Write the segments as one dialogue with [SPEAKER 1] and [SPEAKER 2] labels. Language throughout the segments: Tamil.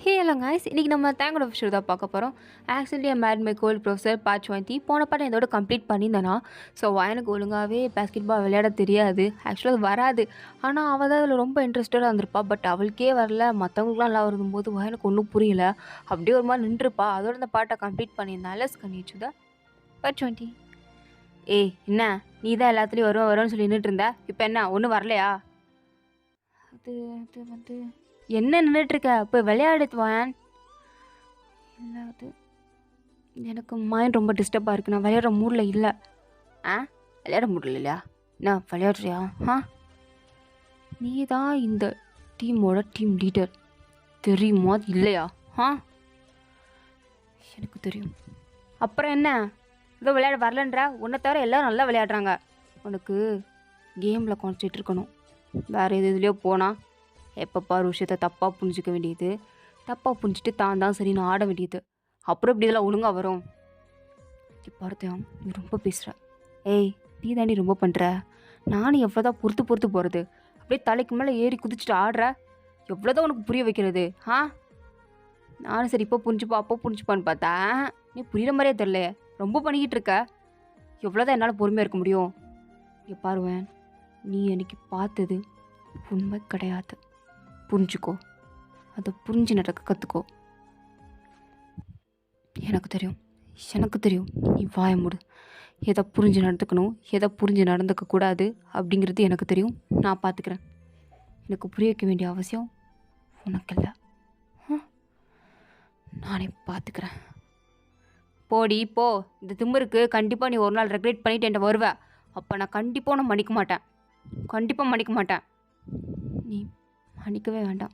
[SPEAKER 1] ஹே ஹலோ காய்ஸ், இன்றைக்கி நம்ம தேங்கோட ஃபிஷர் தான் பார்க்க போகிறோம். Actually I made my gold professor part 20 போன பாட்டு இதோட கம்ப்ளீட் பண்ணியிருந்தேனா. ஸோ எனக்கு ஒழுங்காகவே பேஸ்கெட் பால் விளையாட தெரியாது, ஆக்சுவலாக அது வராது. ஆனால் அவள் தான் அதில் ரொம்ப இன்ட்ரெஸ்டடாக இருந்திருப்பா. பட் அவளுக்கே வரல, மற்றவங்களுக்குலாம் நல்லா வரும்போது எனக்கு ஒன்றும் புரியல. அப்படியே ஒரு மாதிரி நின்றுருப்பா. அதோட அந்த பாட்டை கம்ப்ளீட் பண்ணியிருந்தேன். Let's continue the part 20. ஏய் என்ன, நீ தான் எல்லாத்துலேயும் வரும்னு சொல்லி நின்றுட்டு இருந்த, இப்போ என்ன ஒன்றும் வரலையா? அது அது வந்து என்ன நின்றுட்டுருக்க, போய் விளையாடுவான். இல்லை அது எனக்கு மைண்ட் ரொம்ப டிஸ்டர்பாக இருக்குது, நான் விளையாடுற மூடில் இல்லை. விளையாட மூடில் இல்லையா? என்ன விளையாடுறியா? நீ தான் இந்த டீமோட டீம் லீடர், தெரியுமா இல்லையா? எனக்கு தெரியும். அப்புறம் என்ன, இதோ விளையாட வரலன்ற? உன்னை தவிர எல்லோரும் நல்லா விளையாடுறாங்க. உனக்கு கேமில் கான்சன்ட்ரேட் இருக்கணும். வேறு இதுலேயோ போனால் எப்போ பாரு விஷயத்தை தப்பாக புரிஞ்சிக்க வேண்டியது, தப்பாக புரிஞ்சிட்டு தான் சரின்னு ஆட வேண்டியது. அப்புறம் இப்படி இதெல்லாம் ஒழுங்காக வரும். பார்த்தேன், நீ ரொம்ப பேசுகிற. ஏய் நீ தாண்டி ரொம்ப பண்ணுற. நானும் எவ்வளோ தான் பொறுத்து போகிறது, அப்படியே தலைக்கு மேலே ஏறி குதிச்சுட்டு ஆடுற. எவ்வளோதான் உனக்கு புரிய வைக்கிறது? நானும் சரி இப்போ புரிஞ்சுப்பா அப்போ புரிஞ்சுப்பான்னு பார்த்தா நீ புரிகிற மாதிரியே தெரில, ரொம்ப பண்ணிக்கிட்டு இருக்க. எவ்வளோதான் என்னால் பொறுமையாக இருக்க முடியும்? இங்கே பாருவேன், நீ எனக்கு பார்த்தது உண்மை கிடையாது, புரிஞ்சுக்கோ. அதை புரிஞ்சு நடக்க கற்றுக்கோ. எனக்கு தெரியும் நீ வாய மூடு. எதை புரிஞ்சு நடந்துக்கணும், எதை புரிஞ்சு நடந்துக்கக்கூடாது அப்படிங்கிறது எனக்கு தெரியும். நான் பார்த்துக்கிறேன். எனக்கு புரிய வைக்க வேண்டிய அவசியம் உனக்கு இல்லை. நானே பார்த்துக்கிறேன். போடி போ. இந்த திமிருக்கு கண்டிப்பாக நீ ஒரு நாள் ரெக்ரெட் பண்ணிட்டு என்கிட்ட வருவ. அப்போ நான் கண்டிப்பாக உன்னை மன்னிக்க மாட்டேன். நீ மன்னிக்கவே வேண்டாம்.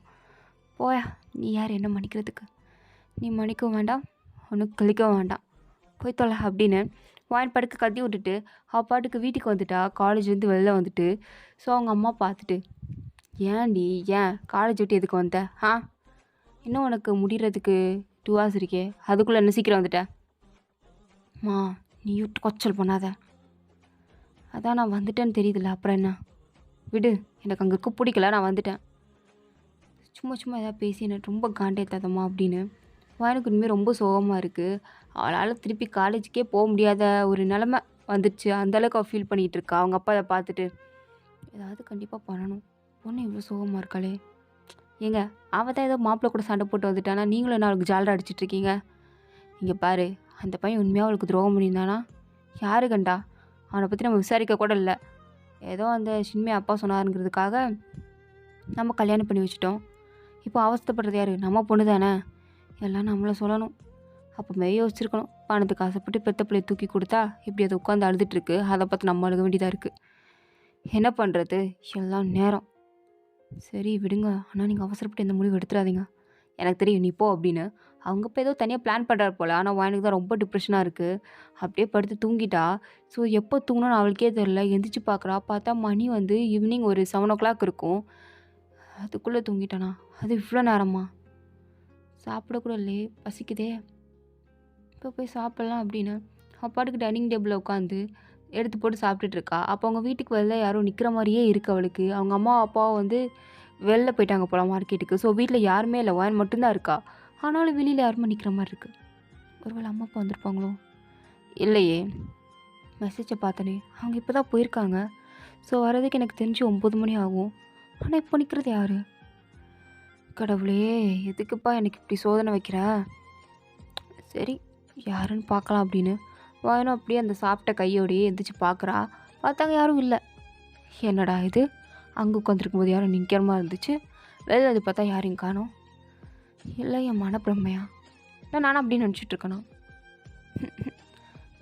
[SPEAKER 1] போயா, நீ யார் என்ன மன்னிக்கிறதுக்கு? நீ மன்னிக்கவும் வேண்டாம், ஒன்றும் கழிக்கவும் வேண்டாம், போய் தொலை அப்படின்னு வாயின் படுக்க கத்தி விட்டுட்டு அவள் பாட்டுக்கு வீட்டுக்கு வந்துட்டா. காலேஜ்லேருந்து வெளில வந்துட்டு. ஸோ அவங்க அம்மா பார்த்துட்டு, ஏன் காலேஜ் விட்டு எதுக்கு வந்த? இன்னும் உனக்கு முடிகிறதுக்கு 2 hours இருக்கே, அதுக்குள்ளே என்ன சீக்கிரம் வந்துட்ட? நீ கொச்சல் பண்ணாத. அதான் நான் வந்துட்டேன்னு தெரியுதுல்ல, அப்புறம் என்ன, விடு. எனக்கு அங்கே இருக்க பிடிக்கல, நான் வந்துட்டேன். சும்மா எதாவது பேசி என்ன ரொம்ப காண்டேத்தாதம்மா அப்படின்னு வாயனுக்கு இனிமேல் ரொம்ப சோகமாக இருக்குது. அவளால் திருப்பி காலேஜுக்கே போக முடியாத ஒரு நிலமை வந்துடுச்சு. அந்தளவுக்கு அவள் ஃபீல் பண்ணிகிட்டு இருக்கா. அவங்க அப்பா அதை பார்த்துட்டு, ஏதாவது கண்டிப்பாக பண்ணணும், பொண்ணு இவ்வளோ சோகமாக இருக்காளே. ஏங்க, அவள் தான் ஏதோ மாப்பிள்ளை கூட சண்டை போட்டு வந்துட்டானா, நீங்களும் என்ன அவளுக்கு ஜாலராக அடிச்சிட்ருக்கீங்க? இங்கே பாரு, அந்த பையன் உண்மையாக அவளுக்கு துரோகம் பண்ணியிருந்தானா? யாரு கண்டா? அவனை பற்றி நம்ம விசாரிக்க கூட இல்லை. ஏதோ அந்த சின்மே அப்பா சொன்னாருங்கிறதுக்காக நம்ம கல்யாணம் பண்ணி வச்சுட்டோம். இப்போ அவஸ்தைப்படுறது யார்? நம்ம பொண்ணு தானே, எல்லாம் நம்மளை சொல்லணும். அப்போவே யோசிச்சிருக்கணும். பணத்துக்கு ஆசைப்பட்டு பெத்த பிள்ளையை தூக்கி கொடுத்தா இப்படி அதை உட்காந்து அழுதுட்டுருக்கு. அதை பார்த்து நம்ம அழுக வேண்டியதாக இருக்குது. என்ன பண்ணுறது, எல்லாம் நேரம். சரி விடுங்க, ஆனால் நீங்கள் அவசரப்பட்டு எந்த முடிவு எடுத்துடாதீங்க. எனக்கு தெரியும் நீ போ அப்படின்னு. அவங்க இப்போ ஏதோ தனியாக பிளான் பண்ணுறாரு போல். ஆனால் எனக்கு தான் ரொம்ப டிப்ரெஷனாக இருக்குது. அப்படியே படுத்து தூங்கிட்டா. ஸோ எப்போ தூங்கணும்னு அவளுக்கே தெரில. எந்திரிச்சு பார்க்குறா. பார்த்தா மணி வந்து ஈவினிங் ஒரு 7 o'clock இருக்கும். அதுக்குள்ளே தூங்கிட்டானா? அது இவ்வளோ நேரமா? சாப்பிடக்கூட இல்லையே, பசிக்குதே, இப்போ போய் சாப்பிட்லாம் அப்படின்னு அப்பாட்டுக்கு டைனிங் டேபிளில் உட்காந்து எடுத்து போட்டு சாப்பிட்டுட்ருக்கா. அப்போ அவங்க வீட்டுக்கு வெளில யாரும் நிற்கிற மாதிரியே இருக்குது அவளுக்கு. அவங்க அம்மா அப்பாவும் வந்து வெளில போயிட்டாங்க போல மார்க்கெட்டுக்கு. ஸோ வீட்டில் யாருமே இல்லை, வான் மட்டும்தான் இருக்கா. ஆனாலும் வெளியில் யாருமே நிற்கிற மாதிரி இருக்குது. ஒருவேளை அம்மா அப்பா வந்திருப்பாங்களோ? இல்லையே, மெசேஜை பார்த்தனே, அவங்க இப்போ தான் போயிருக்காங்க. ஸோ வர்றதுக்கு எனக்கு தெரிஞ்சு 9 மணி ஆகும். ஆனால் இப்போ நிற்கிறது யார்? கடவுளே, எதுக்குப்பா எனக்கு இப்படி சோதனை வைக்கிற? சரி யாருன்னு பார்க்கலாம் அப்படின்னு வாயனும் அப்படியே அந்த சாப்பிட்ட கையோடையே எந்திரிச்சு பார்க்குறா. பார்த்தாங்க யாரும் இல்லை. என்னடா இது, அங்கே உட்காந்துருக்கும் போது யாரும் நிற்கிற மாதிரி இருந்துச்சு, வெளில அது பார்த்தா யாரையும் காணோம். இல்லை என் மனப்பிரமையா? நானும் அப்படின்னு நினச்சிட்டு இருக்கணும்.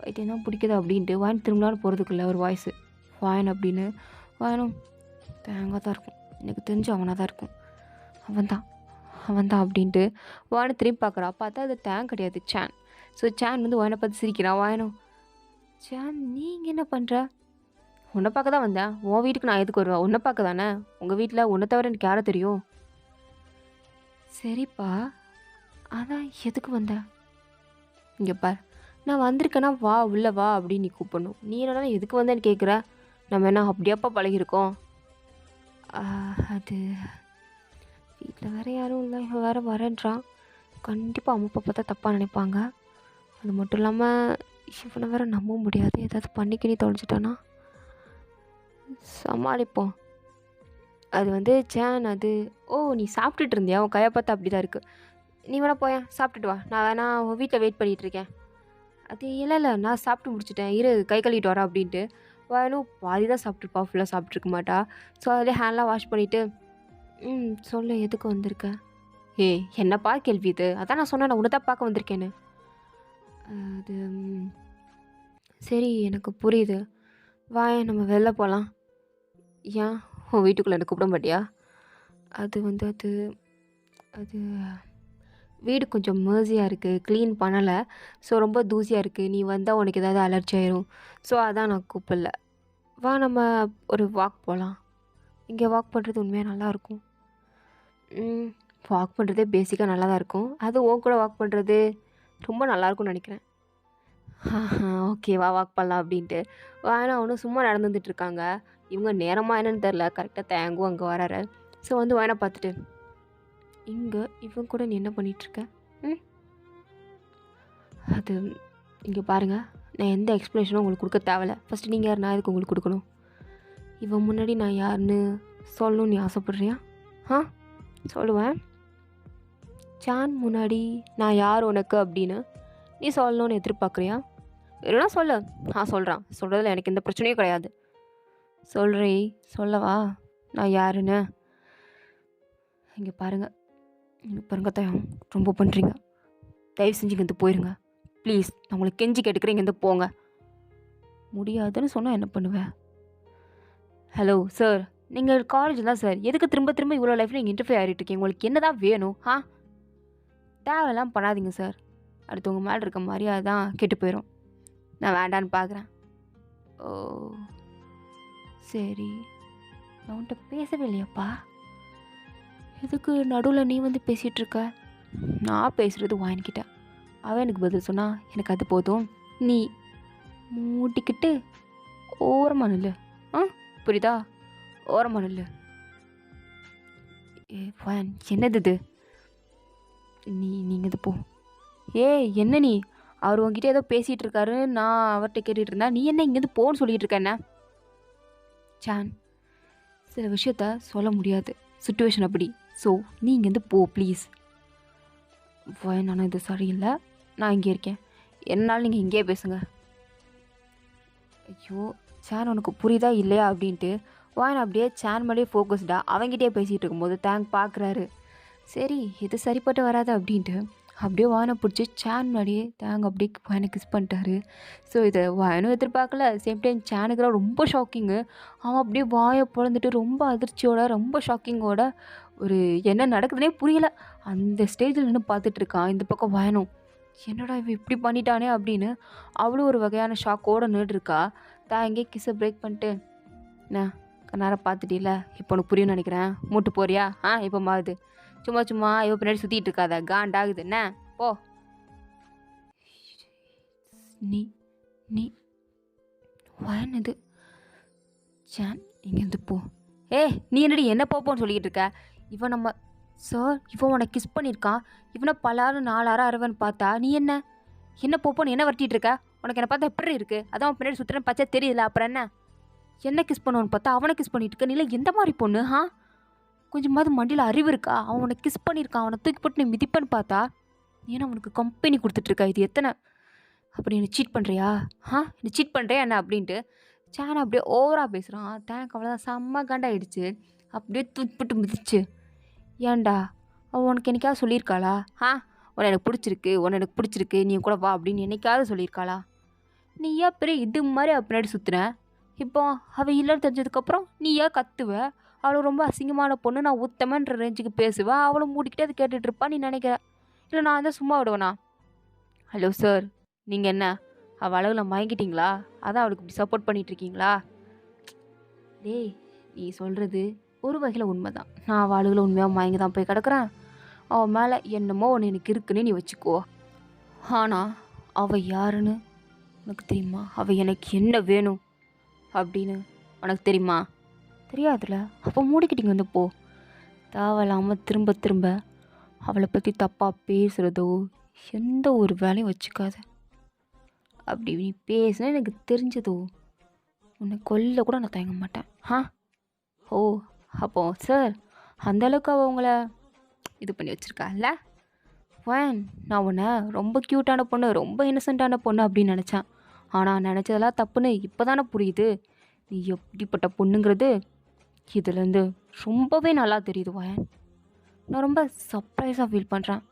[SPEAKER 1] வைத்தியம் தான் பிடிக்குது அப்படின்ட்டு வாயன் திரும்பலான்னு போகிறதுக்குள்ள ஒரு வாய்ஸு, வாயன் அப்படின்னு. வாயனும் தேங்காய் தான் இருக்கும், எனக்கு தெரிஞ்சு அவனாக தான் இருக்கும், அவன் தான் அப்படின்ட்டு வாயனை திரும்பி பார்க்குறா. பார்த்தா அது தேங் கிடையாது, சேன். ஸோ சேன் வந்து வாயனை பார்த்து சிரிக்கிறான். வாயனும், சேன் நீங்கள் என்ன பண்ணுற? உன்னை பார்க்க தான் வந்தேன். உன் வீட்டுக்கு நான் எதுக்கு வருவேன்? உன்னை பார்க்க தானே. உங்கள் வீட்டில் உன்னை தவிர எனக்கு யாரை தெரியும்? சரிப்பா, அதான் எதுக்கு வந்த? இங்கே பார், நான் வந்திருக்கேன்னா வா, உள்ளே வா அப்படின்னு நீ கூப்பிடணும். நீ என்னடா எதுக்கு வந்தேன்னு கேட்குற? நம்ம என்ன அப்படியாப்பா பழகிருக்கோம்? அது வீட்டில் வேறு யாரும் இல்லை, இவன் வேறு வரேன்றான். கண்டிப்பாக அம்மா அப்பா பார்த்தா தப்பாக நினைப்பாங்க. அது மட்டும் இல்லாமல் இவனை வேற நம்ப முடியாது. ஏதாவது பண்ணிக்கினி தொலைச்சிட்டானா சமாளிப்போம். அது வந்து சேன் அது நீ சாப்பிட்டுட்டு இருந்தியா? உன் கையை பார்த்தா அப்படி தான் இருக்குது. நீ வேணா போயேன் சாப்பிட்டுட்டு வா. நான் வேணா உன் வீட்டில் வெயிட் பண்ணிகிட்ருக்கேன். அது இல்லை நான் சாப்பிட்டு முடிச்சிட்டேன். இரு கை கழுவிட்டு வரேன் அப்படின்ட்டு. வேணும் பாதி தான் சாப்பிட்ருப்பா, ஃபுல்லாக சாப்பிட்ருக்க மாட்டா. ஸோ அதிலே ஹேண்ட்லாம் வாஷ் பண்ணிவிட்டு சொல்லு எதுக்கு வந்திருக்க? என்னப்பா கேள்வி இது? அதான் நான் சொன்னேன் உன்னை தான் பார்க்க வந்திருக்கேன்னு. அது சரி எனக்கு புரியுது. வாயேன் நம்ம வெளில போகலாம். ஏன் உன் வீட்டுக்குள்ளே எனக்கு கூப்பிட மாட்டியா? அது வந்து அது அது வீடு கொஞ்சம் மேர்ஸியாக இருக்குது, க்ளீன் பண்ணலை. ஸோ ரொம்ப தூசியாக இருக்குது. நீ வந்தால் உனக்கு ஏதாவது அலர்ஜி ஆயிரும். ஸோ அதான் நான் கூப்பிடல. வா நம்ம ஒரு வாக் போகலாம். இங்கே வாக் பண்ணுறது உண்மையாக நல்லாயிருக்கும். வாக் பண்ணுறதே பேசிக்காக நல்லா தான் இருக்கும். அது உன் கூட வாக் பண்ணுறது ரொம்ப நல்லாயிருக்கும்னு நினைக்கிறேன். ஓகேவா வாக் பண்ணலாம் அப்படின்ட்டு. ஆனால் அவனும் சும்மா நடந்து வந்துட்டுருக்காங்க. இவங்க நேரமாக என்னன்னு தெரில, கரெக்டாக தேங்கும் அங்கே வராரு. ஸோ வந்து வாயனை பார்த்துட்டு இங்கே இவன் கூட நீ என்ன பண்ணிகிட்ருக்க? அது இங்கே பாருங்கள், நான் எந்த எக்ஸ்ப்ளனேஷனும் உங்களுக்கு கொடுக்க தேவையில்ல. ஃபஸ்ட்டு நீங்கள் யார், நான் எதுக்கு உங்களுக்கு கொடுக்கணும்? இவன் முன்னாடி நான் யாருன்னு சொல்லணும்னு நீ ஆசைப்பட்றியா? சொல்லுவேன். சான் முன்னாடி நான் யார் உனக்கு அப்படின்னு நீ சொல்லணும்னு எதிர்பார்க்குறியா? இல்லைனா சொல்லு, நான் சொல்கிறேன். சொல்கிறதுல எனக்கு எந்த பிரச்சனையும் கிடையாது. சொல்கிறே, சொல்லவா நான் யாருன்னு? இங்கே பாருங்கள், தயம் ரொம்ப பண்ணுறீங்க. தயவு செஞ்சு இங்கேருந்து போயிருங்க ப்ளீஸ். நான் உங்களுக்கு கெஞ்சி கேட்டுக்கிறேன், இங்கேருந்து போங்க. முடியாதுன்னு சொன்னால் என்ன பண்ணுவேன்? ஹலோ சார், நீங்கள் காலேஜ் தான் சார். எதுக்கு திரும்ப திரும்ப இவ்வளோ லைஃப்பில் நீங்கள் இன்டர்ஃபியர் ஆகிட்டு இருக்கீங்க? உங்களுக்கு என்ன தான் வேணும்? தேவையெல்லாம் பண்ணாதீங்க சார். அடுத்தவங்க மேலே இருக்க மரியாதை தான் கெட்டு போயிடும். நான் வேண்டான்னு பார்க்குறேன். ஓ சரி, நான் உன்கிட்ட பேசவே இல்லையாப்பா? எதுக்கு நடுவில் நீ வந்து பேசிகிட்டு இருக்க? நான் பேசுகிறது வாங்கிக்கிட்ட. அவன் எனக்கு பதில் சொன்னால் எனக்கு அது போதும். நீ மூட்டிக்கிட்டு ஓரமாக நில்லு. புரியுதா? ஓரமாக நில்லு. என்னது இது? நீங்கள் இது போ. என்ன நீ? அவர் உங்ககிட்ட ஏதோ பேசிகிட்டு இருக்காரு, நான் அவர்கிட்ட கேட்டுட்டு இருந்தா, நீ என்ன இங்கேருந்து போன்னு சொல்லிகிட்டு இருக்க? என்ன சான், சில விஷயத்த சொல்ல முடியாது, சுச்சுவேஷன் அப்படி. ஸோ நீ இங்கேருந்து போ ப்ளீஸ். நானும் இது சரியில்லை, நான் இங்கே இருக்கேன். என்னால் நீங்கள் இங்கேயே பேசுங்க. ஐயோ சான், உனக்கு புரியுதா இல்லையா அப்படின்ட்டு வாயன் அப்படியே சான் மேலேயே ஃபோக்கஸ்டாக அவங்ககிட்டயே பேசிகிட்டு இருக்கும்போது தேங்க் பார்க்குறாரு. சரி இது சரிப்பட்டு வராது அப்படின்ட்டு அப்படியே வாயனை பிடிச்சி சான் முன்னாடியே தேங்க அப்படியே வாயனை கிஸ் பண்ணிட்டாரு. ஸோ இதை வாயனும் எதிர்பார்க்கல. சேம் டைம் சானுக்குலாம் ரொம்ப ஷாக்கிங்கு. அவன் அப்படியே வாயை பிறந்துட்டு ரொம்ப அதிர்ச்சியோட ரொம்ப ஷாக்கிங்கோட ஒரு என்ன நடக்குதுன்னே புரியல அந்த ஸ்டேஜில் நின்று பார்த்துட்டு இருக்கான். இந்த பக்கம் வாயனும் என்னடா இவன் இப்படி பண்ணிட்டானே அப்படின்னு அவ்வளோ ஒரு வகையான ஷாக்கோடு நின்றுருக்கா. தேங்கே கிஸ்ஸை பிரேக் பண்ணிட்டு என்ன நேரம் பார்த்துட்டில்ல, இப்போ உனக்கு புரியும்னு நினைக்கிறேன். மூட்டு போறியா? இப்போ மாறுது. சும்மா இவ பின்னாடி சுற்றிட்டு இருக்காத, காண்டாகுது என்ன? போ. நீ நீ இது சான், இங்கேருந்து போ. நீ என்னடி என்ன போப்போன்னு சொல்லிக்கிட்டு இருக்க? இவன் நம்ம சார், இவன் உனக்கு கிஸ் பண்ணியிருக்கான். இவனை பலாரும் 4 அறுவன்னு பார்த்தா நீ என்ன போப்போன்னு என்ன வரட்டிகிட்டு இருக்க? உனக்கு என்ன பார்த்தா எப்படி இருக்குது? அதான் அவன் பின்னாடி சுற்றுறேன் பச்சை தெரியல. அப்புறம் என்ன கிஸ் பண்ணுவான்னு பார்த்தா அவனை கிஸ் பண்ணிட்டு இருக்க. நீ எந்த மாதிரி பொண்ணு? கொஞ்சமாவது மண்டியில் அறிவு இருக்கா? அவன் உனக்கு கிஸ் பண்ணியிருக்கான், அவனை தூக்கி போட்டு நீ மிதிப்பன்னு பார்த்தா ஏன்னா அவனுக்கு கம்பெனி கொடுத்துட்ருக்கா. இது எத்தனை? அப்படி என்னை சீட் பண்ணுறியா? என்னை சீட் பண்ணுறியா என்ன அப்படின்ட்டு சான் அப்படியே ஓவராக பேசுகிறான். தேங்க் அவ்வளோதான் செம்ம காண்டாயிடுச்சு. அப்படியே தூக்கி போட்டு மிதிச்சு. ஏன்டா அவன் உனக்கு என்னைக்காவது சொல்லியிருக்காளா? உன்னை எனக்கு பிடிச்சிருக்கு, நீ கூட வா அப்படின்னு என்னைக்காவது சொல்லியிருக்காளா? நீ ஏன் பெரிய இது மாதிரி பின்னாடி சுற்றுன? இப்போ அவள் இல்லைன்னு தெரிஞ்சதுக்கப்புறம் நீ ஏன் கத்துவ? அவளை ரொம்ப அசிங்கமான பொண்ணு, நான் உத்தமன்ற ரேஞ்சுக்கு பேசுவேன். அவளை மூடிக்கிட்டே அது கேட்டுட்ருப்பா நீ நினைக்கிற. இல்லை நான் தான் சும்மா விடுவேனா? ஹலோ சார், நீங்கள் என்ன அவள் அளவில் மயங்கிட்டீங்களா? அதான் அவளுக்கு இப்படி சப்போர்ட் பண்ணிகிட்ருக்கீங்களா? டேய், நீ சொல்கிறது ஒரு வகையில் உண்மை தான். நான் அவள் அளவில் உண்மையாக மயங்கி தான் போய் கிடக்குறேன். அவன் மேலே என்னமோ ஒன்று எனக்கு இருக்குன்னு நீ வச்சுக்கோ. ஆனால் அவள் யாருன்னு உனக்கு தெரியுமா? அவள் எனக்கு என்ன வேணும் அப்படின்னு உனக்கு தெரியுமா? தெரியாதுல்ல? அப்போ மூடிக்கிட்டீங்க வந்து போ. தேவையில்லாமல் திரும்ப அவளை பற்றி தப்பாக பேசுகிறதோ எந்த ஒரு வேலையும் வச்சுக்காத. அப்படி நீ பேசுனா எனக்கு தெரிஞ்சதோ உன்னை கொல்ல கூட நான் தயங்க மாட்டேன். ஓ அப்போ சார் அந்தளவுக்கு அவள் உங்களை இது பண்ணி வச்சுருக்கால. ஃபைன், நான் உன்னை ரொம்ப க்யூட்டான பொண்ணு, ரொம்ப இன்னசென்ட்டான பொண்ணு அப்படின்னு நினச்சேன். ஆனால் நினச்சதெல்லாம் தப்புன்னு இப்போ தானே புரியுது நீ எப்படிப்பட்ட பொண்ணுங்கிறது. இதுலேருந்து ரொம்பவே நல்லா தெரியுது வயன். நான் ரொம்ப சர்ப்ரைஸாக ஃபீல் பண்ணுறேன்.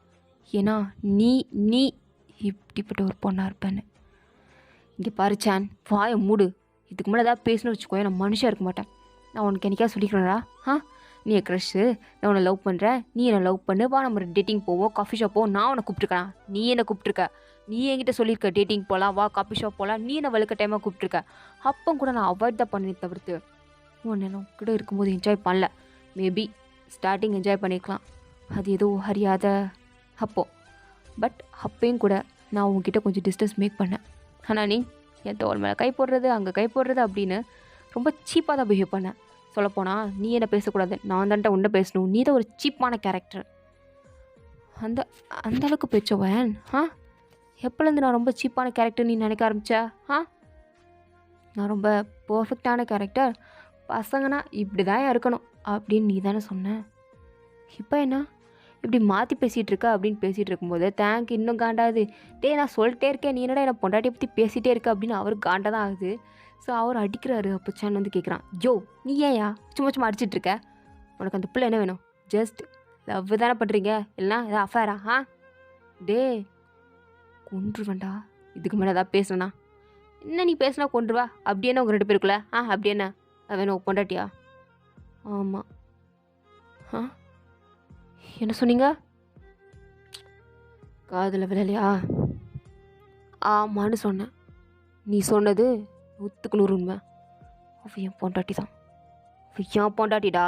[SPEAKER 1] ஏன்னா நீ நீ இப்படிப்பட்ட ஒரு பொண்ணாக இருப்பேன்னு. இங்கே பாரு சான், வாயை மூடு. இதுக்கு மேலே ஏதாவது பேசணும்னு வச்சுக்கோ, நான் மனுஷன் இருக்க மாட்டேன். நான் உனக்கு என்னைக்கா சொல்லிக்கிறேன்டா. நீ என் க்ரஷ்ஷு, நான் உன்னை லவ் பண்ணுறேன், நீ என்னை லவ் பண்ணு, வா நம்ம டேட்டிங் போவோம், காஃபி ஷாப் போவோம். நான் உன்னை கூப்பிட்ருக்கேன், நீ என்னை கூப்பிட்ருக்க. நீ என்கிட்ட சொல்லியிருக்க டேட்டிங் போகலாம், வா காஃபி ஷாப் போகலாம், நீ என்னை வழுக்க டைமாக கூப்பிட்ருக்க. அப்போ கூட நான் அவாய்ட் தான் பண்ணி தவிர்த்து உன்னை நான் கூட இருக்கும்போது என்ஜாய் பண்ணல. மேபி ஸ்டார்டிங் என்ஜாய் பண்ணிக்கலாம், அது எதுவும் அறியாத அப்போது. பட் அப்பையும் கூட நான் உங்ககிட்ட கொஞ்சம் டிஸ்டன்ஸ் மேக் பண்ணேன். ஆனால் நீ என் தோல் மேலே கை போடுறது, அங்கே கை போடுறது அப்படின்னு ரொம்ப சீப்பாக தான் பிஹேவ் பண்ணேன். சொல்லப்போனால் நீ என்ன பேசக்கூடாது, நான் தான்ட்ட உன்னை பேசணும், நீ தான் ஒரு சீப்பான கேரக்டர். அந்த அளவுக்கு பேச்சவன் எப்போலேருந்து நான் ரொம்ப சீப்பான கேரக்டர் நீ நினைக்க ஆரம்பிச்சா? நான் ரொம்ப பர்ஃபெக்டான கேரக்டர், பசங்கன்னா இப்படி தான் இருக்கணும் அப்படின்னு நீ தானே சொன்ன. இப்போ என்ன இப்படி மாற்றி பேசிகிட்டு இருக்க அப்படின்னு பேசிகிட்டு இருக்கும்போது தேங்க் இன்னும் காண்டாகுது. நான் சொல்லிட்டே இருக்கேன், நீ என்னடா என்னை பொண்டாட்டியை பற்றி பேசிகிட்டே இருக்க அப்படின்னு அவர் காண்டா தான் ஆகுது. ஸோ அவர் அடிக்கிறாரு. அப்போ சான் வந்து கேட்குறான், யோ நீ ஏன்யா சும்மா சும்மா அடிச்சிட்டு இருக்க? உனக்கு அந்த பிள்ளை என்ன வேணும்? ஜஸ்ட் லவ் தானே பண்ணுறீங்க, இல்லைனா ஏதாவது அஃபேரா? டே கொன்றுவேண்டா இதுக்கு மேலே ஏதாவது பேசுனா. என்ன நீ பேசுனா கொன்றுவா? அப்படி என்ன உங்கள் 2 பேருக்குள்ள? அப்படி என்ன வேணும் பொண்டாட்டியா? ஆமாம். என்ன சொன்னீங்க? காதில் விழலையா? ஆமான்னு சொன்னேன். நீ சொன்னது 100க்கு 100 உண்மை. அவள் என் பொண்டாட்டி தான். அவள் என் பொண்டாட்டிடா.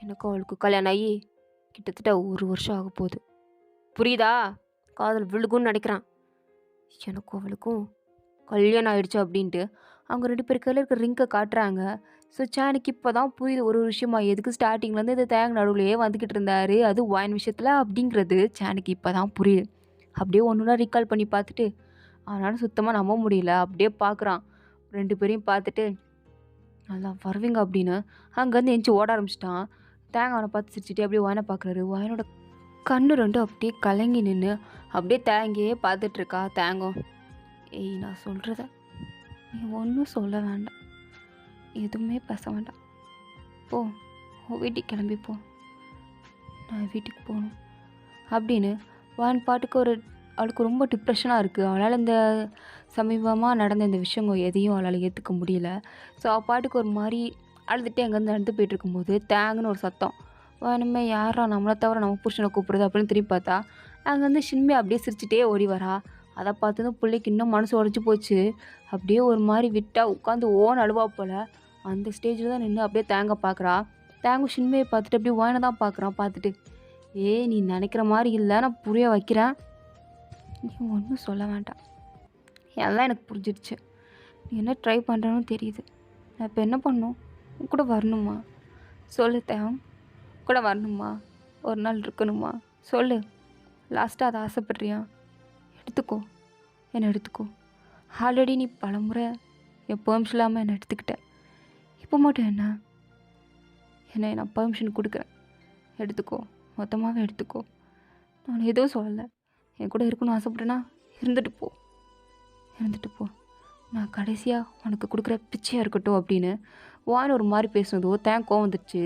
[SPEAKER 1] எனக்கும் அவளுக்கு கல்யாணம் ஆகி கிட்டத்தட்ட 1 வருஷம் ஆக போகுது. புரியுதா? காதல் விழுகுன்னு நினைக்கிறான். எனக்கும் அவளுக்கும் கல்யாணம் ஆகிடுச்சு அப்படின்ட்டு அவங்க 2 பேர் கையில் இருக்கிற ரிங்கை காட்டுறாங்க. ஸோ சானுக்கு இப்போ தான் புரியுது ஒரு விஷயமா, எதுக்கு ஸ்டார்டிங்லேருந்து இந்த தேங்க நடுவுலையே வந்துக்கிட்டு இருந்தார், அது வாயின் விஷயத்தில் அப்படிங்கிறது சானுக்கு இப்போ தான் புரியுது. அப்படியே ஒன்றுனா ரீகால் பண்ணி பார்த்துட்டு அவனால் சுத்தமாக நம்ப முடியல. அப்படியே பார்க்குறான். 2 பேரையும் பார்த்துட்டு நல்லா வருவீங்க அப்படின்னு அங்கேருந்து எஞ்சி ஓட ஆரம்பிச்சிட்டான். தேங்க அவனை பார்த்து சிரிச்சுட்டு அப்படியே வாயனை பார்க்குறாரு. வாயனோட கண்ணு 2 அப்படியே கலங்கி நின்று அப்படியே தேங்கையே பார்த்துட்ருக்கா. தேங்கம், ஏய் நான் சொல்கிறத நீ ஒன்றும் சொல்ல வேண்டாம், எதுவுமே பேச வேண்டாம், போ வீட்டுக்கு கிளம்பி போ, நான் வீட்டுக்கு போகணும் அப்படின்னு வான் பாட்டுக்கு அவளுக்கு ரொம்ப டிப்ரெஷனாக இருக்குது. அவளால் இந்த சமீபமாக நடந்த இந்த விஷயங்கள் எதையும் அவளால் ஏற்றுக்க முடியல. ஸோ அவள் பாட்டுக்கு ஒரு மாதிரி அழுதுகிட்டே அங்கேருந்து நடந்து போயிட்டு இருக்கும்போது தேங்குன்னு ஒரு சத்தம். வேணுமே யாரா நம்மளை தவிர நம்ம புருஷனை கூப்பிடுறது அப்படின்னு திரும்பி பார்த்தா அங்கேருந்து ஷின்மே அப்படியே சிரிச்சிட்டே ஓடி வரா. அதை பார்த்ததும் பிள்ளைக்கு இன்னும் மனசு உடஞ்சி போச்சு. அப்படியே ஒரு மாதிரி விட்டா உட்காந்து அழுவா போல். அந்த ஸ்டேஜில் தான் நின்று அப்படியே தேங்க பார்க்குறா. தேங்கும் ஷின்மையை பார்த்துட்டு அப்படியே வாயினை தான் பார்க்குறான். பார்த்துட்டு நீ நினைக்கிற மாதிரி இல்லை, நான் புரிய வைக்கிறேன், நீ ஒன்றும் சொல்ல வேண்டாம், எல்லாம் எனக்கு புரிஞ்சிடுச்சு, நீ என்ன ட்ரை பண்ணுறன்னு தெரியுது. நான் இப்போ என்ன பண்ணணும்? உன் கூட வரணுமா? சொல்லு தேவம், கூட வரணுமா? ஒரு நாள் இருக்கணுமா? சொல்லு. லாஸ்ட்டாக அதை ஆசைப்படுறியா? எடுத்துக்கோ, என்னை எடுத்துக்கோ. ஆல்ரெடி நீ பலமுறை என் பெர்மிஷன் இல்லாமல் என்னை எடுத்துக்கிட்ட. இப்போ மட்டும் என்னை நான் பெர்மிஷன் கொடுக்குறேன், எடுத்துக்கோ, மொத்தமாகவே எடுத்துக்கோ. நான் எதுவும் சொல்லலை. என் கூட இருக்கணும்னு ஆசைப்பட்டேன்னா இருந்துட்டு போ, நான் கடைசியாக உனக்கு கொடுக்குற பிச்சையாக இருக்கட்டும் அப்படின்னு வான்னு ஒரு மாதிரி பேசுனதோ கோவம் வந்துடுச்சு.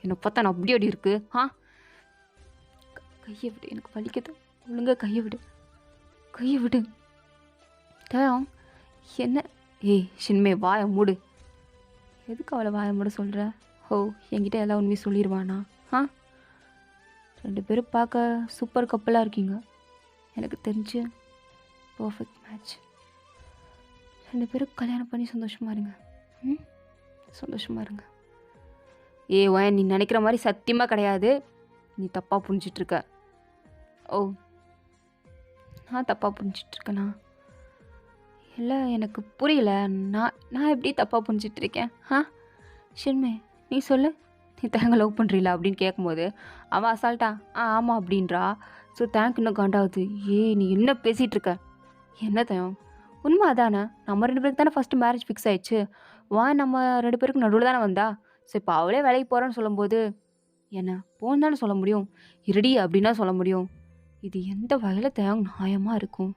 [SPEAKER 1] என்னை பார்த்தா நான் அப்படி அடி இருக்கு. கையை விடு, எனக்கு வலிக்குது, ஒழுங்காக கையை விடு. தேவம் என்ன? ஷின்மே வாயை மூடு. எதுக்கு அவளை வாயை மூட சொல்கிற? என்கிட்ட எல்லாம் உண்மையை சொல்லிடுவானா? 2 பேரும் பார்க்க சூப்பர் கப்பலாக இருக்கீங்க, எனக்கு தெரிஞ்சு பர்ஃபெக்ட் மேட்ச். 2 பேரும் கல்யாணம் பண்ணி சந்தோஷமாக இருங்க. சந்தோஷமாக இருங்க. வாயன், நீ நினைக்கிற மாதிரி சத்தியமாக கிடையாது, நீ தப்பாக புரிஞ்சிட்ருக்க. நான் தப்பாக புரிஞ்சிட்ருக்கேனா? இல்லை, எனக்கு புரியல. நான் எப்படி தப்பாக புரிஞ்சிட்ருக்கேன்? ஷின்மே நீ சொல்லு, நீ தேங்க லவ் பண்ணுறீல அப்படின்னு கேட்கும்போது அவன் அசால்ட்டா ஆமாம் அப்படின்றா. ஸோ தேங்க் இன்னும் காண்டாகுது. நீ என்ன பேசிகிட்டு இருக்க? என்ன தயம் உண்மை அதானே, நம்ம 2 பேருக்கு தானே ஃபஸ்ட்டு மேரேஜ் ஃபிக்ஸ் ஆயிடுச்சு. நம்ம 2 பேருக்கு நடுவில் தானே வந்தா. ஸோ இப்போ அவளே வேலைக்கு போகிறேன்னு சொல்லும்போது என்ன போன்னு தானே சொல்ல முடியும். இருடி அப்படின்னா சொல்ல முடியும். இது எந்த வகையில் தயம் நியாயமாக இருக்கும்?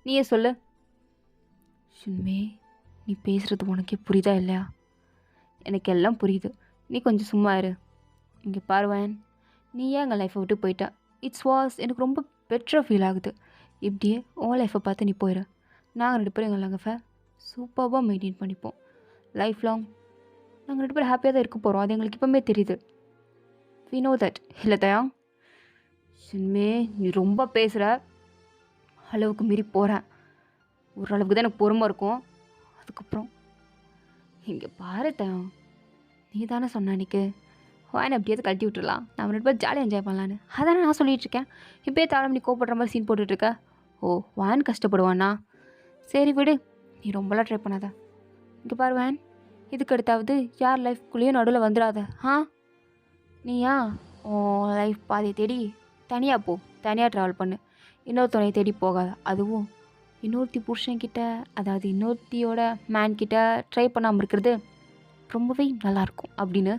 [SPEAKER 1] நீயே சொல்லு. சுன்மே, நீ பேசுகிறது உனக்கே புரியுதா இல்லையா? எனக்கு எல்லாம் புரியுது. நீ கொஞ்சம் சும்மா இரு. இங்கே பாருவேன், நீ ஏன் எங்கள் லைஃப்பை விட்டு போயிட்டா? எனக்கு ரொம்ப பெட்டராக ஃபீல் ஆகுது. இப்படியே உன் லைஃப்பை பார்த்து நீ போயிடு. நாங்கள் 2 பேரும் எங்கள் லைஃப்பை சூப்பராக மெயின்டைன் பண்ணிப்போம். லைஃப் லாங் நாங்கள் 2 பேரும் ஹாப்பியாக தான் இருக்க போகிறோம். அது எங்களுக்கு இப்போமே தெரியுது. We know that. இல்லை தயா, சுன்மே நீ ரொம்ப பேசுகிற, அளவுக்கு மீறி போகிறேன். ஓரளவுக்கு தான் எனக்கு பொறுமை இருக்கும். அதுக்கப்புறம் இங்கே பாரு தயா, நீ தானே சொன்ன அன்றைக்கி வாயின் எப்படியாவது கழட்டி விட்டுடலாம், நம்ம 2 பேரும் ஜாலியாக என்ஜாய் பண்ணலான்னு. அதானே நான் சொல்லிகிட்ருக்கேன். இப்போயே தாழம் நீ கோப்படுற மாதிரி சீன் போட்டுட்ருக்க. வான் கஷ்டப்படுவானா? சரி விடு, நீ ரொம்பலாம் ட்ரை பண்ணாத. இங்கே பாரு வேன், இதுக்கு அடுத்தாவது யார் லைஃப்குள்ளேயும் நடுவில் வந்துடாத. நீயா உன் லைஃப் பாதையை தேடி தனியாக போ, தனியாக ட்ராவல் பண்ணு. இன்னொருத்தவனையை தேடி போகாத. அதுவும் இன்னொருத்தி புருஷன்கிட்ட, அதாவது இன்னொருத்தியோட மேன்கிட்ட ட்ரை பண்ணாமல் இருக்கிறது ரொம்பவே நல்லாயிருக்கும் அப்படின்னு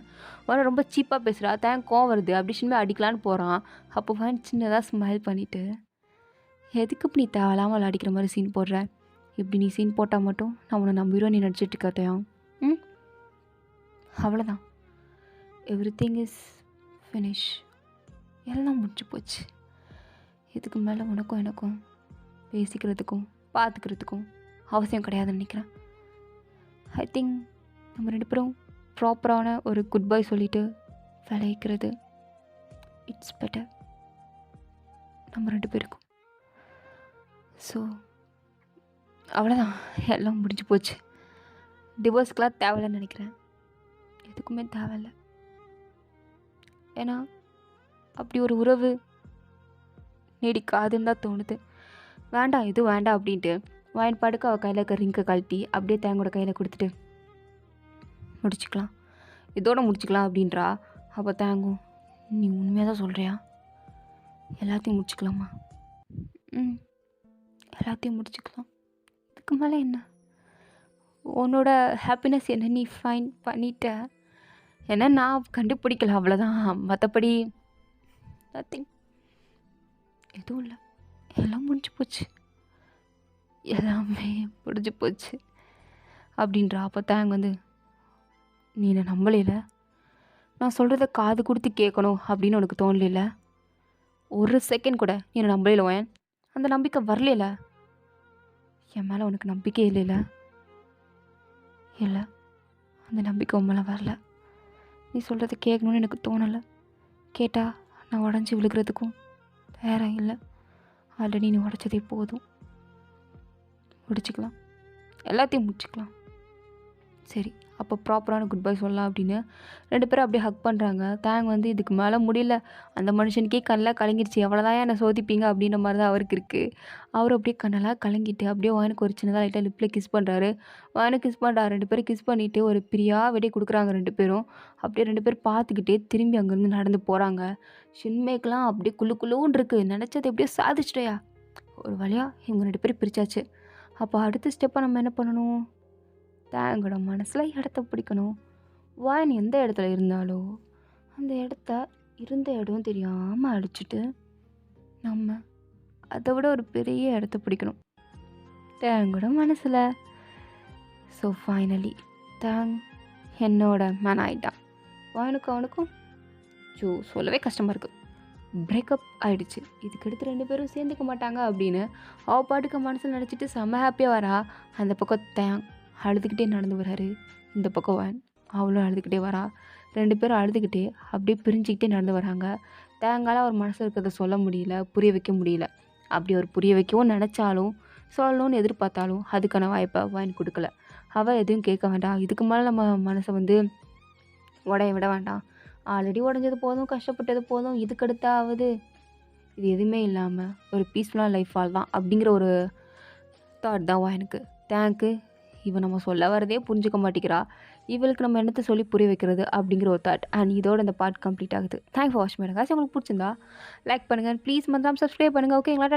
[SPEAKER 1] அவனை ரொம்ப சீப்பாக பேசுகிறா. கோவம் வருது. அப்படி சின்ன அடிக்கலான்னு போகிறான். அப்போ வேன் சின்னதாக ஸ்மைல் பண்ணிவிட்டு, எதுக்கு இப்படி தேவையில்லாமல் விளையாடிக்கிற மாதிரி சீன் போடுற? இப்படி நீ சீன் போட்டால் மட்டும் நான் உன்னை நம்பிடுவேன். நீ நடிச்சிட்டு இருக்கத்தையும் அவ்வளோதான். Everything is finish. எல்லாம் முடிஞ்சு போச்சு. இதுக்கு மேலே உனக்கும் எனக்கும் பேசிக்கிறதுக்கும் பார்த்துக்கிறதுக்கும் அவசியம் கிடையாதுன்னு நினைக்கிறேன். ஐ திங்க் நம்ம 2 பேரும் ப்ராப்பரான ஒரு குட் பை சொல்லிவிட்டு விளைவிக்கிறது இட்ஸ் பெட்டர் நம்ம 2 பேருக்கும். ஸோ அவ்வளோதான், எல்லாம் முடிஞ்சு போச்சு. டிவோர்ஸ்க்கெலாம் தேவையில்லைன்னு நினைக்கிறேன். எதுக்குமே தேவையில்லை. ஏன்னா அப்படி ஒரு உறவு நீடிக்காதுன்னு தான் தோணுது. வேண்டாம், இது வேண்டாம் அப்படின்ட்டு வாயின் படுக்க அவள் கையில் இருக்க ரிங்கை கழட்டி அப்படியே தேங்கோட கையில் கொடுத்துட்டு முடிச்சுக்கலாம், இதோட முடிச்சுக்கலாம் அப்படின்றா. அப்போ தேங்கும், நீ உண்மையாக தான் சொல்கிறியா? எல்லாத்தையும் முடிச்சுக்கலாமா? எல்லாத்தையும் முடிச்சுக்கலாம். இதுக்கு மேலே என்ன? உன்னோட ஹாப்பினஸ் என்ன நீ ஃபைன் பண்ணிட்ட. ஏன்னா நான் கண்டுபிடிக்கல, அவ்வளோதான். மற்றபடி நத்திங், எதுவும் இல்லை. எல்லாம் முடிஞ்சு போச்சு, எல்லாமே முடிஞ்சு போச்சு அப்படின்றா. அப்போ தேங்க வந்து, நீ என்னை நம்பலையில, நான் சொல்கிறத காது கொடுத்து கேட்கணும் அப்படின்னு உனக்கு தோணலையில, ஒரு செகண்ட் கூட நீ என்னை நம்பலையில. ஏன் அந்த நம்பிக்கை வரலையில? என் மேலே உனக்கு நம்பிக்கை இல்லைல்ல? இல்லை, அந்த நம்பிக்கை உன் மேலே வரல. நீ சொல்கிறத கேட்கணுன்னு எனக்கு தோணலை. கேட்டால் நான் உடஞ்சி விழுகிறதுக்கும் தயாராக இல்லை. ஆல்ரெடி நீ உடச்சதே போதும். முடிச்சுக்கலாம், எல்லாத்தையும் முடிச்சுக்கலாம். சரி, அப்போ ப்ராப்பரான குட் பை சொல்லலாம் அப்படின்னு 2 பேரும் அப்படியே ஹக் பண்ணுறாங்க. வந்து இதுக்கு மேலே முடியல, அந்த மனுஷனுக்கே கண்ணெலாம் கலங்கிடுச்சு, எவ்வளோதான் என்னை சோதிப்பீங்க அப்படின்ற மாதிரி தான் அவருக்கு இருக்குது. அவர் அப்படியே கண்ணெல்லாம் கலங்கிட்டு அப்படியே வானுக்கு ஒரு சின்னதாக லைட்டாக லிப்பில் கிஸ் பண்ணுறாரு. வானுக்கு கிஸ் பண்ணுறாரு. 2 பேரும் கிஸ் பண்ணிவிட்டு ஒரு பிரியா வெடி கொடுக்குறாங்க 2 பேரும். அப்படியே 2 பேரும் பார்த்துக்கிட்டே திரும்பி அங்கேருந்து நடந்து போகிறாங்க. ஷின்மேக்கெலாம் அப்படியே குழுன்னு இருக்குது. நினச்சது எப்படியோ சாதிச்சிட்டயா. ஒரு வழியாக இவங்க 2 பேரும் பிரித்தாச்சு. அப்போ அடுத்த ஸ்டெப்பை நம்ம என்ன பண்ணணும்? தேங்கோட மனசில் இடத்த பிடிக்கணும். வாயன் எந்த இடத்துல இருந்தாலோ அந்த இடத்த இருந்த இடம் தெரியாமல் அடிச்சுட்டு நம்ம அதை விட ஒரு பெரிய இடத்த பிடிக்கணும் தேங்கோட மனசில். ஸோ ஃபைனலி தேங் என்னோட மேன் ஆகிட்டான். வாயனுக்கும் அவனுக்கும் சொல்லவே கஷ்டமாக இருக்குது. பிரேக்கப் ஆகிடுச்சு. இதுக்கடுத்து 2 பேரும் சேர்ந்துக்க மாட்டாங்க அப்படின்னு அவள் பாட்டுக்கு மனசில் நினச்சிட்டு செம்ம ஹாப்பியாக வரா. அந்த பக்கம் தேங் அழுதுகிட்டே நடந்து வராரு. இந்த பக்கம் வான் அவளும் அழுதுகிட்டே வரா. 2 பேரும் அழுதுகிட்டே அப்படியே பிரிஞ்சுக்கிட்டே நடந்து வராங்க. தேங்கால அவர் மனசில் இருக்கிறத சொல்ல முடியல, புரிய வைக்க முடியல. அப்படி அவர் புரிய வைக்கவும் நினச்சாலும் சொல்லணும்னு எதிர்பார்த்தாலும் அதுக்கான வாய்ப்பை வான் கொடுக்கல. அவள் எதுவும் கேட்க வேண்டாம், இதுக்கு மேலே நம்ம மனசை உடைய விட வேண்டாம், ஆல்ரெடி உடஞ்சது போதும், கஷ்டப்பட்டது போதும், இதுக்கடுத்தாவது இது எதுவுமே இல்லாமல் ஒரு பீஸ்ஃபுல்லான லைஃப் தான் அப்படிங்கிற ஒரு தாட் தான் எனக்கு. தேங்க்கு இவன் நம்ம சொல்ல வரதே புரிஞ்சுக்க மாட்டேங்கிறா. இவளுக்கு நம்ம என்னத்த சொல்லி புரிய வைக்கிறது அப்படிங்கிற ஒரு தாட். அண்ட் இதோட இந்த பார்ட் கம்ப்ளீட் ஆகுது. தேங்க்ஸ் ஃபார் வாட்சிங். உங்களுக்கு பிடிச்சிருந்தா லைக் பண்ணுங்கள். ப்ளீஸ் மறக்காம சப்ஸ்கிரைப் பண்ணுங்கள். ஓகேங்களா?